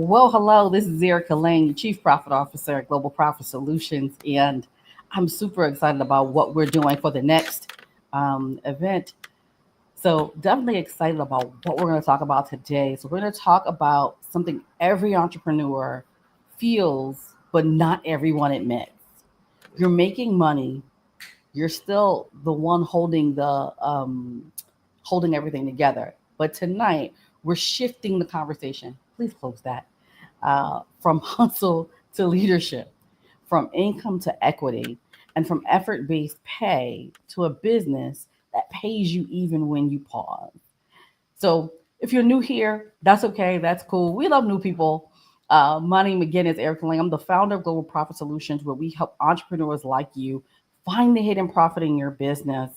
Well, hello, this is Erica Lang, Chief Profit Officer at Global Profit Solutions, and I'm super excited about what we're doing for the next event. So, definitely excited about what we're going to talk about today. So, we're going to talk about something every entrepreneur feels, but not everyone admits. You're making money, you're still the one holding everything together. But tonight, we're shifting the conversation. Please close that from hustle to leadership, from income to equity, and from effort based pay to a business that pays you even when you pause. So if you're new here, that's okay. That's cool. We love new people. My name again is Erica Lang. I'm the founder of Global Profit Solutions, where we help entrepreneurs like you find the hidden profit in your business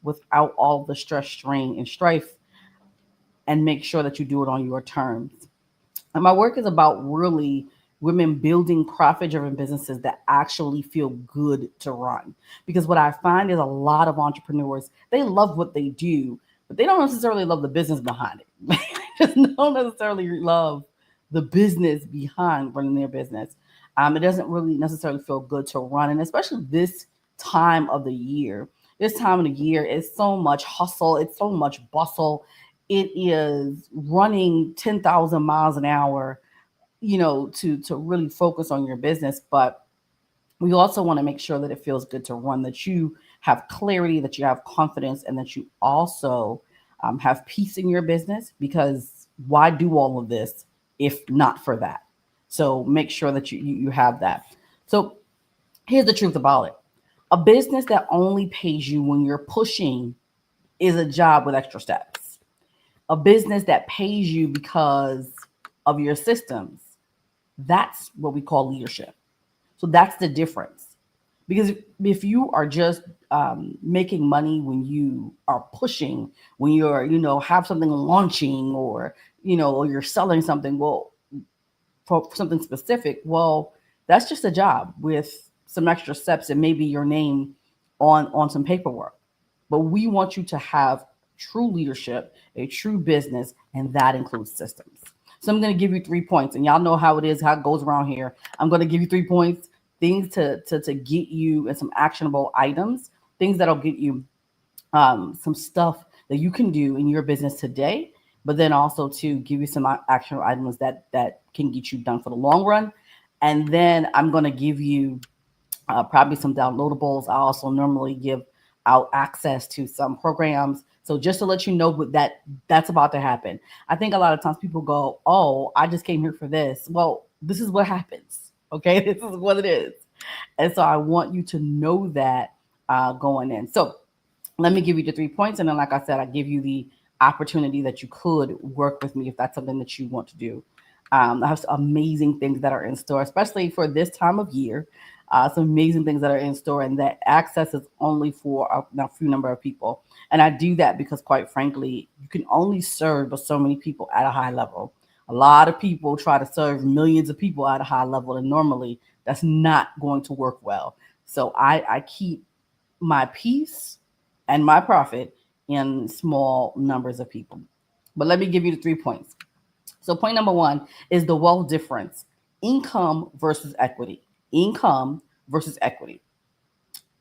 without all the stress, strain, and strife, and make sure that you do it on your terms. And my work is about really women building profit driven businesses that actually feel good to run. Because what I find is a lot of entrepreneurs, they love what they do, but they don't necessarily love the business behind it. They just don't necessarily love the business behind running their business. It doesn't really necessarily feel good to run. And especially this time of the year, this time of the year is so much hustle, it's so much bustle, it is running 10,000 miles an hour, to really focus on your business. But we also want to make sure that it feels good to run, that you have clarity, that you have confidence, and that you also have peace in your business. Because why do all of this if not for that? So make sure that you have that. So here's the truth about it: a business that only pays you when you're pushing is a job with extra steps. A business that pays you because of your systems, that's what we call leadership. So that's the difference. Because if you are just making money when you are pushing, when you're, have something launching, or you're selling something, well, for something specific, well, that's just a job with some extra steps and maybe your name on some paperwork. But we want you to have true leadership, a true business, and that includes systems. So I'm going to give you 3 points, and y'all know how it is, how it goes around here. I'm going to give you 3 points, things to get you, and some actionable items, things that'll get you some stuff that you can do in your business today, but then also to give you some actionable items that can get you done for the long run. And then I'm going to give you probably some downloadables. I also normally give out access to some programs. So just to let you know that's about to happen. I think a lot of times people go, "Oh, I just came here for this." Well, this is what happens. Okay, this is what it is, and so I want you to know that going in. So let me give you the 3 points, and then, like I said, I give you the opportunity that you could work with me if that's something that you want to do. I have some amazing things that are in store, especially for this time of year. Some amazing things that are in store, and that access is only for a few number of people. And I do that because, quite frankly, you can only serve so many people at a high level. A lot of people try to serve millions of people at a high level, and normally that's not going to work well. So I keep my peace and my profit in small numbers of people. But let me give you the 3 points. So, point number one is the wealth difference: income versus equity. Income versus equity.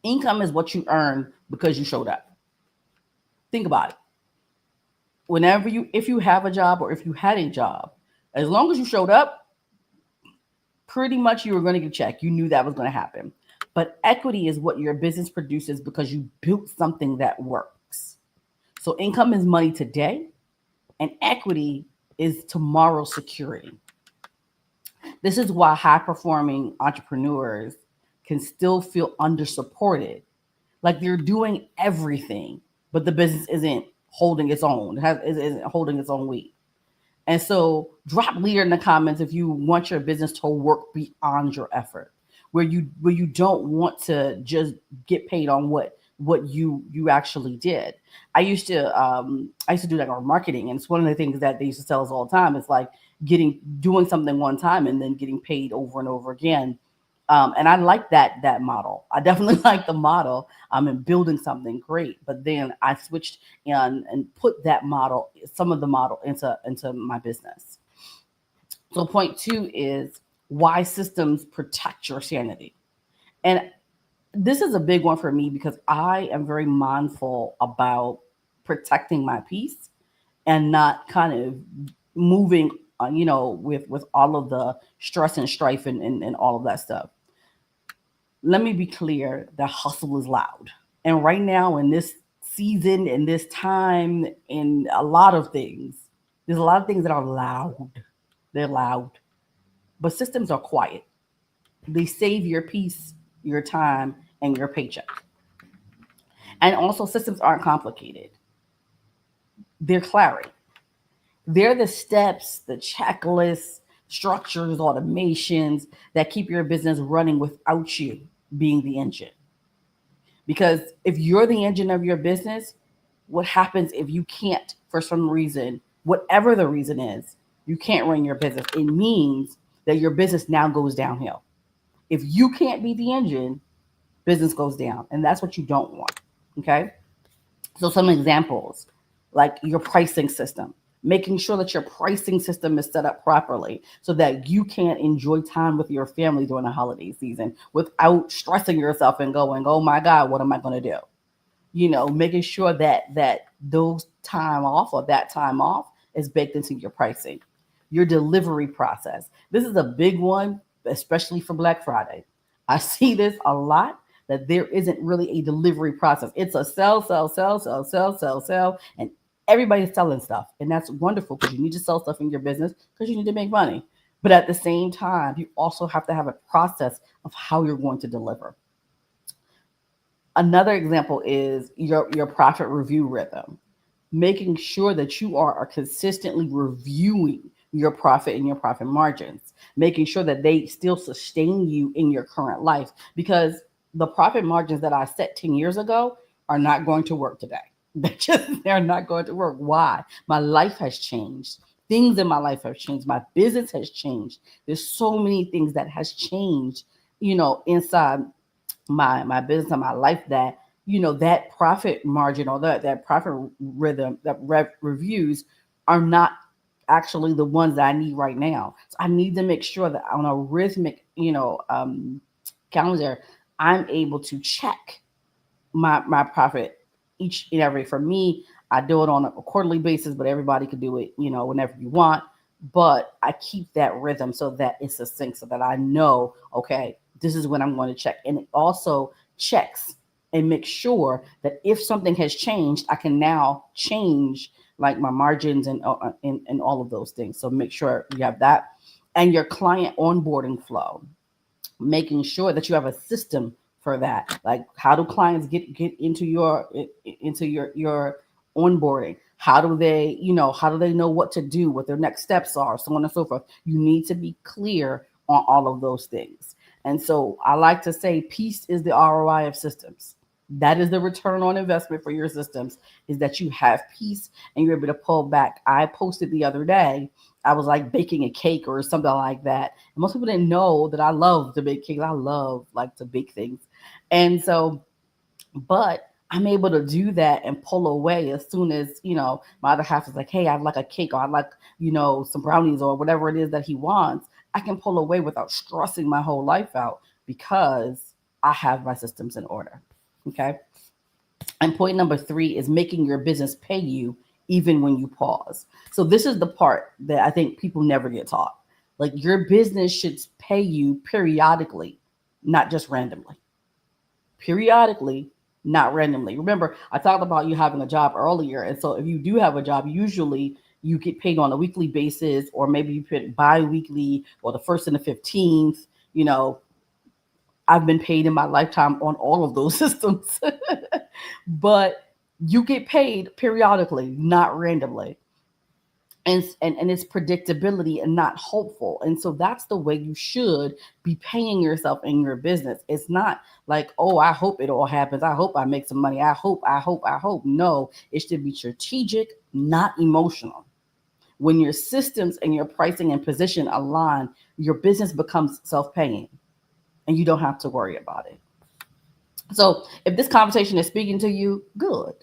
Income is what you earn because you showed up. Think about it. If you have a job or if you had a job, as long as you showed up, pretty much you were going to get a check. You knew that was going to happen. But equity is what your business produces because you built something that works. So income is money today, and equity is tomorrow's security. This is why high performing entrepreneurs can still feel under supported. Like they're doing everything, but the business isn't holding its own, isn't holding its own weight. And so drop leader in the comments if you want your business to work beyond your effort, where you don't want to just get paid on what you actually did. I used to do that on marketing, and it's one of the things that they used to tell us all the time. It's like doing something one time and then getting paid over and over again. And I like that model. I definitely like the model. In building something great, but then I switched and put that model, some of the model into my business. So point two is why systems protect your sanity. And this is a big one for me because I am very mindful about protecting my peace and not kind of moving, with all of the stress and strife and all of that stuff. Let me be clear that hustle is loud. And right now, in this season, in this time, in a lot of things, there's a lot of things that are loud. They're loud, but systems are quiet. They save your peace, your time, and your paycheck. And also, systems aren't complicated, they're clarity. They're the steps, the checklists, structures, automations that keep your business running without you being the engine. Because if you're the engine of your business, what happens if you can't, for some reason, whatever the reason is, you can't run your business? It means that your business now goes downhill. If you can't be the engine, business goes down. And that's what you don't want. Okay. So, some examples like your pricing system, making sure that your pricing system is set up properly so that you can enjoy time with your family during the holiday season without stressing yourself and going, oh my God, what am I going to do? Making sure that those time off or that time off is baked into your pricing. Your delivery process. This is a big one, especially for Black Friday. I see this a lot, that there isn't really a delivery process. It's a sell, sell, sell, sell, sell, sell, sell, and everybody's selling stuff. And that's wonderful because you need to sell stuff in your business because you need to make money. But at the same time, you also have to have a process of how you're going to deliver. Another example is your profit review rhythm, making sure that you are consistently reviewing your profit and your profit margins, making sure that they still sustain you in your current life, because the profit margins that I set 10 years ago are not going to work today. They're not going to work. Why? My life has changed. Things in my life have changed. My business has changed. There's so many things that has changed, inside my business and my life, that that profit margin or that profit rhythm, that reviews are not actually the ones that I need right now. So I need to make sure that on a rhythmic calendar, I'm able to check my profit each and every. For me, I do it on a quarterly basis, but everybody could do it whenever you want. But I keep that rhythm so that it's succinct, so that I know, okay, this is when I'm going to check. And it also checks and make sure that if something has changed, I can now change like my margins and all of those things. So make sure you have that. And your client onboarding flow, making sure that you have a system for that. Like, how do clients get into your onboarding? How do they know what to do, what their next steps are, so on and so forth? You need to be clear on all of those things. And so I like to say peace is the ROI of systems. That is the return on investment for your systems, is that you have peace and you're able to pull back. I posted the other day, I was like baking a cake or something like that. And most people didn't know that I love to bake cakes. I love like to bake things. And so, but I'm able to do that and pull away as soon as, my other half is like, hey, I'd like a cake, or I'd like, some brownies or whatever it is that he wants. I can pull away without stressing my whole life out because I have my systems in order. Okay. And point number three is making your business pay you even when you pause. So this is the part that I think people never get taught. Like, your business should pay you periodically, not just randomly. Periodically, not randomly. Remember, I talked about you having a job earlier. And so if you do have a job, usually you get paid on a weekly basis, or maybe you put bi-weekly or the first and the 15th. You know, I've been paid in my lifetime on all of those systems. But you get paid periodically, not randomly. And it's predictability and not hopeful. And so that's the way you should be paying yourself in your business. It's not like, oh, I hope it all happens. I hope I make some money. I hope. No, it should be strategic, not emotional. When your systems and your pricing and position align, your business becomes self-paying and you don't have to worry about it. So if this conversation is speaking to you, good.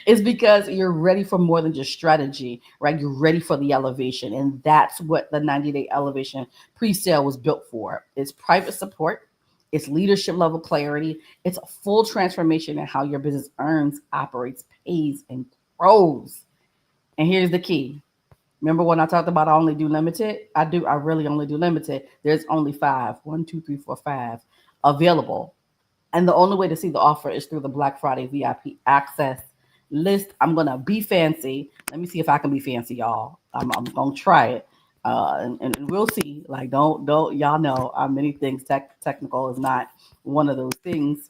It's because you're ready for more than just strategy, right? You're ready for the elevation. And that's what the 90-day elevation pre-sale was built for. It's private support, it's leadership level clarity, it's a full transformation in how your business earns, operates, pays, and grows. And here's the key. Remember when I talked about I only do limited? I really only do limited. There's only five, 1, 2, 3, 4, 5 available. And the only way to see the offer is through the Black Friday VIP access list. I'm gonna be fancy. Let me see if I can be fancy, y'all. I'm gonna try it, and we'll see. Like, don't y'all know? Many things technical is not one of those things.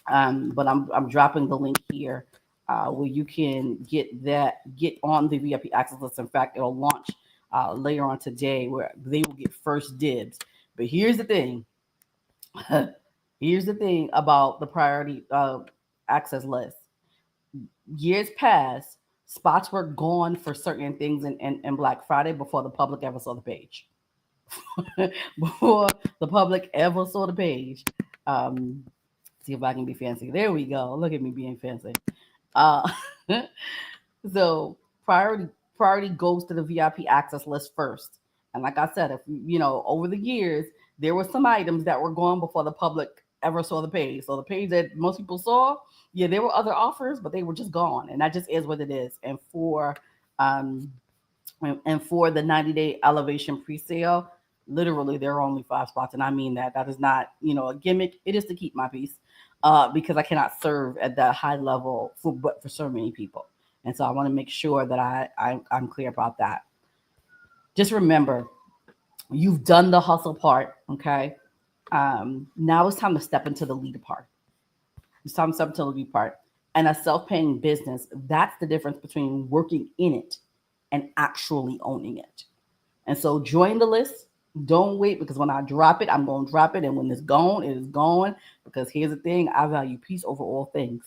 But I'm dropping the link here, where you can get on the VIP access list. In fact, it'll launch later on today, where they will get first dibs. But here's the thing. Here's the thing about the priority access list. Years past, spots were gone for certain things in Black Friday before the public ever saw the page. Before the public ever saw the page. Um, See if I can be fancy. There we go. Look at me being fancy. Uh, so priority goes to the VIP access list first. And like I said, if over the years there were some items that were gone before the public ever saw the page. So the page that most people saw, yeah, there were other offers, but they were just gone, and that just is what it is. Um, and for the 90-day elevation pre-sale, literally there are only five spots, and I mean that. That is not a gimmick. It is to keep my peace, because I cannot serve at that high level for so many people, and so I want to make sure that I'm clear about that. Just remember, you've done the hustle part, okay? Now it's time to step into the leader part. It's time to step into the lead part. And a self-paying business, that's the difference between working in it and actually owning it. And so join the list. Don't wait, because when I drop it, I'm going to drop it. And when it's gone, it is gone. Because here's the thing, I value peace over all things.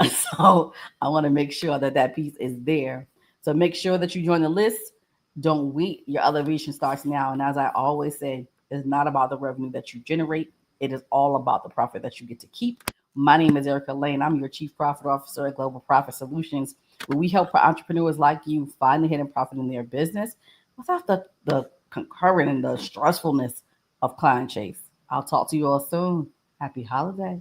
So I want to make sure that that piece is there. So make sure that you join the list. Don't wait. Your elevation starts now. And as I always say, it's not about the revenue that you generate. It is all about the profit that you get to keep. My name is Erica Lane. I'm your Chief Profit Officer at Global Profit Solutions, where we help entrepreneurs like you find the hidden profit in their business without the concurrent and the stressfulness of client chase. I'll talk to you all soon. Happy holidays.